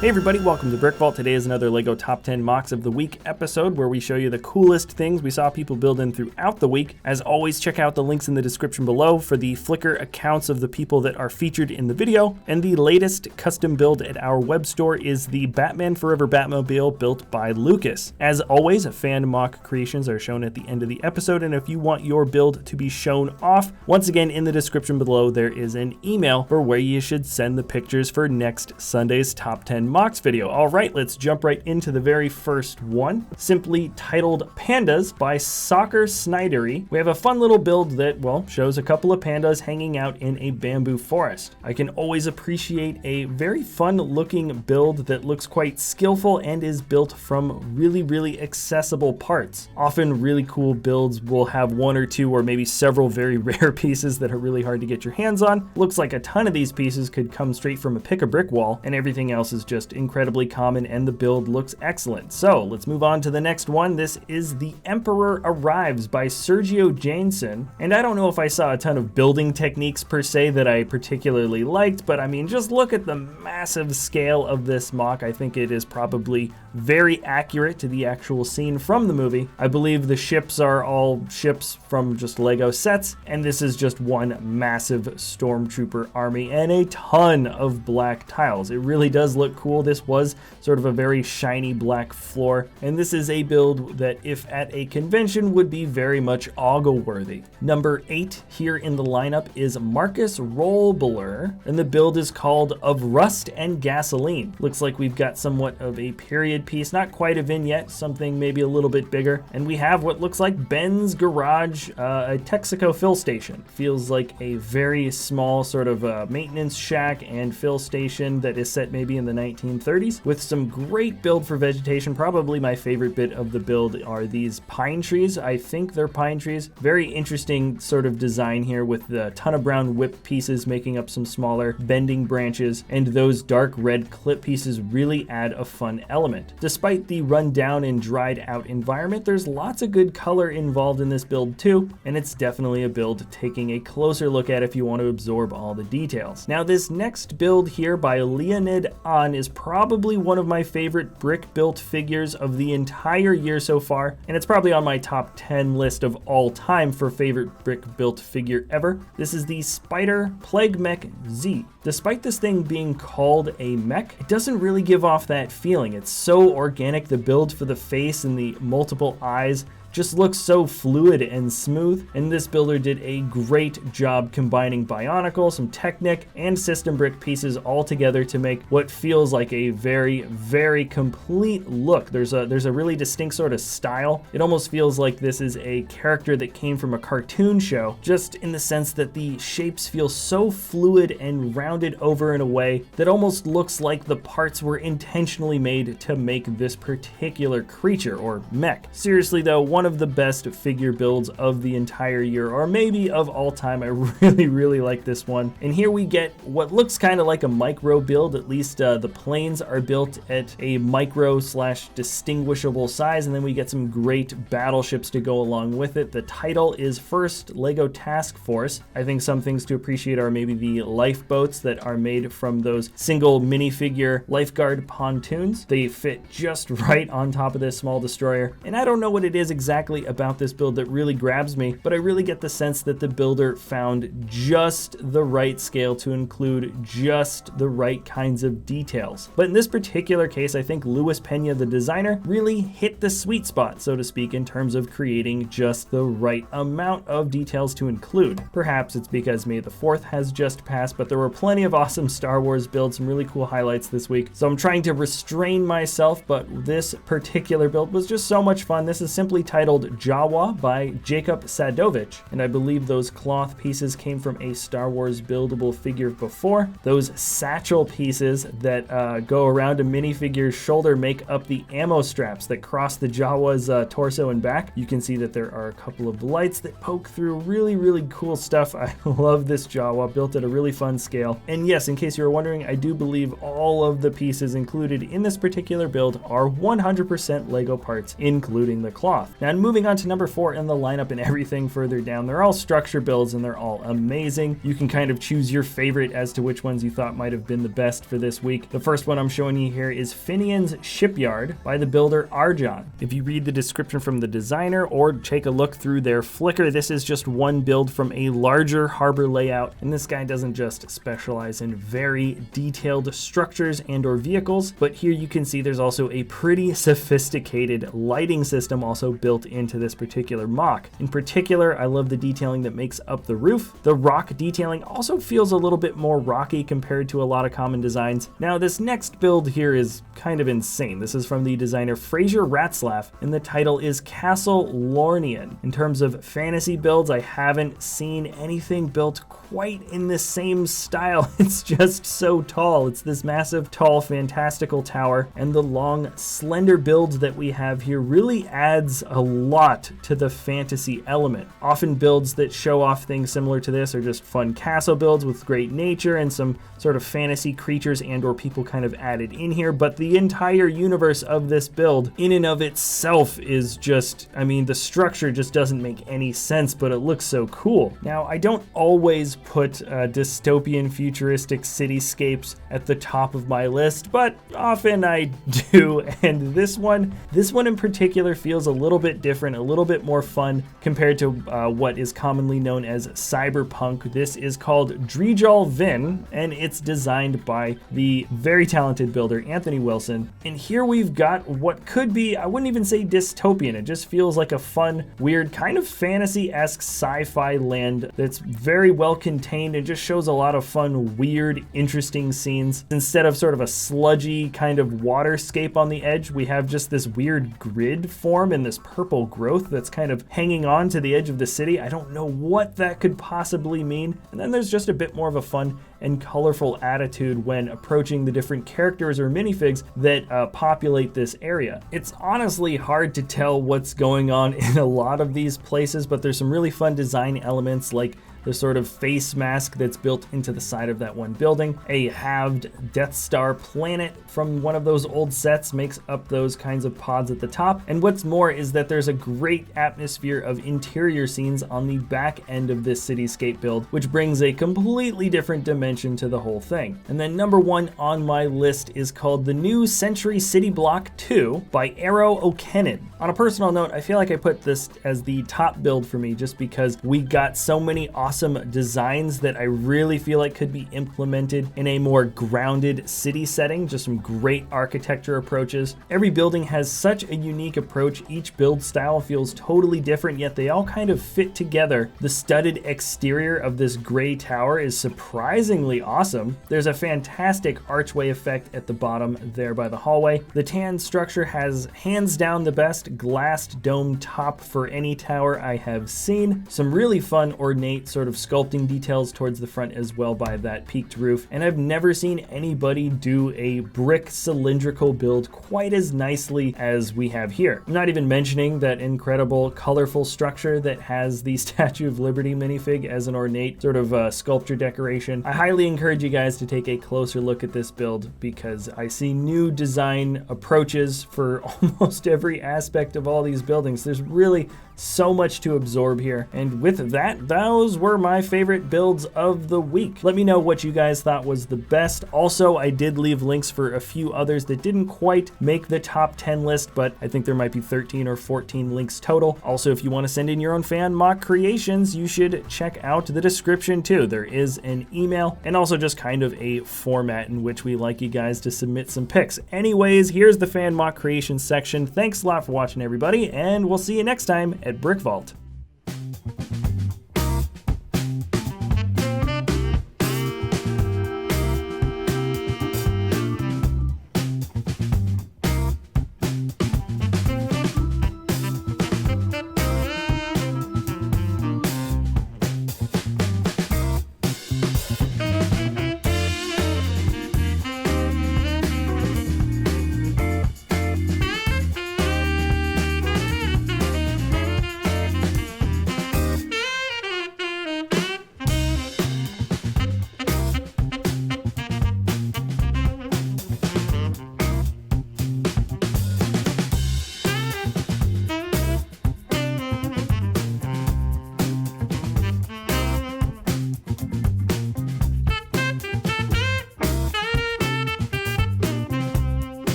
Hey everybody, welcome to BrickVault. Today is another LEGO Top 10 MOCs of the Week episode where we show you the coolest things we saw people build in throughout the week. As always, check out the links in the description below for the Flickr accounts of the people that are featured in the video. And the latest custom build at our web store is the Batman Forever Batmobile built by Lukaz. As always, fan MOC creations are shown at the end of the episode, and if you want your build to be shown off, once again in the description below there is an email for where you should send the pictures for next Sunday's Top 10 MOCs video. All right, let's jump right into the very first one, simply titled Pandas by Soccer Snidery. We have a fun little build that, well, shows a couple of pandas hanging out in a bamboo forest. I can always appreciate a very fun looking build that looks quite skillful and is built from really accessible parts. Often really cool builds will have one or two or maybe several very rare pieces that are really hard to get your hands on. Looks like a ton of these pieces could come straight from a pick-a-brick wall, and everything else is just incredibly common and the build looks excellent. So let's move on to the next one. This is The Emperor Arrives by Sergio Jansen. And I don't know if I saw a ton of building techniques per se that I particularly liked, but I mean, just look at the massive scale of this MOC. I think it is probably very accurate to the actual scene from the movie. I believe the ships are all ships from just Lego sets, and this is just one massive stormtrooper army and a ton of black tiles. It really does look cool. This was sort of a very shiny black floor, and this is a build that, if at a convention, would be very much ogle-worthy. Number 8 here in the lineup is Marcus Rollbler, and the build is called Of Rust and Gasoline. Looks like we've got somewhat of a period piece, not quite a vignette, something maybe a little bit bigger, and we have what looks like Ben's Garage, a Texaco fill station. Feels like a very small sort of maintenance shack and fill station that is set maybe in the 1930s, with some great build for vegetation. Probably my favorite bit of the build are these pine trees. I think they're pine trees. Very interesting sort of design here with the ton of brown whip pieces making up some smaller bending branches, and those dark red clip pieces really add a fun element. Despite the run down and dried out environment, there's lots of good color involved in this build too, and it's definitely a build taking a closer look at if you want to absorb all the details. Now this next build here by Leonid is probably one of my favorite brick built figures of the entire year so far, and it's probably on my top 10 list of all time for favorite brick built figure ever. This is the Spider Plague Mech Z. Despite this thing being called a mech, it doesn't really give off that feeling. It's so organic. The build for the face and the multiple eyes just looks so fluid and smooth, and this builder did a great job combining Bionicle, some Technic, and system brick pieces all together to make what feels like a very complete look. There's a really distinct sort of style. It almost feels like this is a character that came from a cartoon show, just in the sense that the shapes feel so fluid and rounded over in a way that almost looks like the parts were intentionally made to make this particular creature or mech. Seriously though, one of the best figure builds of the entire year, or maybe of all time. I really like this one. And here we get what looks kind of like a micro build. At least the planes are built at a micro / distinguishable size, and then we get some great battleships to go along with it. The title is First Lego Task Force. I think some things to appreciate are maybe the lifeboats that are made from those single minifigure lifeguard pontoons. They fit just right on top of this small destroyer, and I don't know what it is exactly about this build that really grabs me, but I really get the sense that the builder found just the right scale to include just the right kinds of details. But in this particular case, I think Pena, the designer, really hit the sweet spot, so to speak, in terms of creating just the right amount of details to include. Perhaps it's because May the 4th has just passed, but there were plenty of awesome Star Wars builds, some really cool highlights this week, so I'm trying to restrain myself, but this particular build was just so much fun. This is simply titled Jawa by Jacob Sadovich, and I believe those cloth pieces came from a Star Wars buildable figure before. Those satchel pieces that go around a minifigure's shoulder make up the ammo straps that cross the Jawa's torso and back. You can see that there are a couple of lights that poke through. Really cool stuff. I love this Jawa, built at a really fun scale. And yes, in case you were wondering, I do believe all of the pieces included in this particular build are 100% Lego parts, including the cloth. Now Now, moving on to number 4 in the lineup and everything further down, they're all structure builds and they're all amazing. You can kind of choose your favorite as to which ones you thought might have been the best for this week. The first one I'm showing you here is Finians Shipyard by the builder Arjan. If you read the description from the designer or take a look through their Flickr, this is just one build from a larger harbor layout, and this guy doesn't just specialize in very detailed structures and or vehicles, but here you can see there's also a pretty sophisticated lighting system also built into this particular MOC. In particular, I love the detailing that makes up the roof. The rock detailing also feels a little bit more rocky compared to a lot of common designs. Now, this next build here is kind of insane. This is from the designer Fraser Ratzlaff, and the title is Castle Lorne. In terms of fantasy builds, I haven't seen anything built quite in the same style. It's just so tall. It's this massive, tall, fantastical tower, and the long, slender builds that we have here really adds a lot to the fantasy element. Often builds that show off things similar to this are just fun castle builds with great nature and some sort of fantasy creatures and or people kind of added in here, but the entire universe of this build in and of itself is just, I mean, the structure just doesn't make any sense, but it looks so cool. Now, I don't always put dystopian futuristic cityscapes at the top of my list, but often I do, and this one in particular feels a little bit different, a little bit more fun compared to what is commonly known as cyberpunk. This is called Dredge Alvin, and it's designed by the very talented builder Anthony Wilson. And here we've got what could be, I wouldn't even say dystopian, it just feels like a fun, weird, kind of fantasy-esque sci-fi land that's very well contained and just shows a lot of fun, weird, interesting scenes. Instead of sort of a sludgy kind of waterscape on the edge, we have just this weird grid form and this purple growth that's kind of hanging on to the edge of the city. I don't know what that could possibly mean. And then there's just a bit more of a fun and colorful attitude when approaching the different characters or minifigs that populate this area. It's honestly hard to tell what's going on in a lot of these places, but there's some really fun design elements like the sort of face mask that's built into the side of that one building. A halved Death Star planet from one of those old sets makes up those kinds of pods at the top. And what's more is that there's a great atmosphere of interior scenes on the back end of this cityscape build, which brings a completely different dimension to the whole thing. And then number 1 on my list is called The New Century City Block 2 by Arrow O'Kennon. On a personal note, I feel like I put this as the top build for me just because we got so many awesome designs that I really feel like could be implemented in a more grounded city setting. Just some great architecture approaches. Every building has such a unique approach. Each build style feels totally different, yet they all kind of fit together. The studded exterior of this gray tower is surprisingly awesome. There's a fantastic archway effect at the bottom there by the hallway. The tan structure has hands down the best glassed dome top for any tower I have seen. Some really fun ornate sort of sculpting details towards the front as well by that peaked roof, and I've never seen anybody do a brick cylindrical build quite as nicely as we have here. I'm not even mentioning that incredible colorful structure that has the Statue of Liberty minifig as an ornate sort of sculpture decoration. I highly encourage you guys to take a closer look at this build because I see new design approaches for almost every aspect of all these buildings. There's really so much to absorb here. And with that, those were my favorite builds of the week. Let me know what you guys thought was the best. Also, I did leave links for a few others that didn't quite make the top 10 list, but I think there might be 13 or 14 links total. Also, if you want to send in your own fan mock creations, you should check out the description too. There is an email and also just kind of a format in which we like you guys to submit some pics. Anyways, here's the fan mock creations section. Thanks a lot for watching, everybody, and we'll see you next time at BrickVault.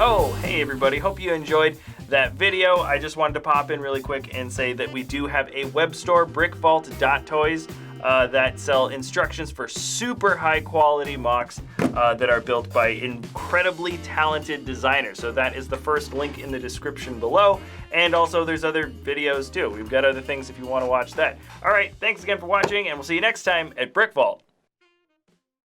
Oh, hey everybody, hope you enjoyed that video. I just wanted to pop in really quick and say that we do have a web store, brickvault.toys, that sell instructions for super high quality MOCs that are built by incredibly talented designers. So that is the first link in the description below. And also there's other videos too. We've got other things if you want to watch that. All right, thanks again for watching, and we'll see you next time at BrickVault.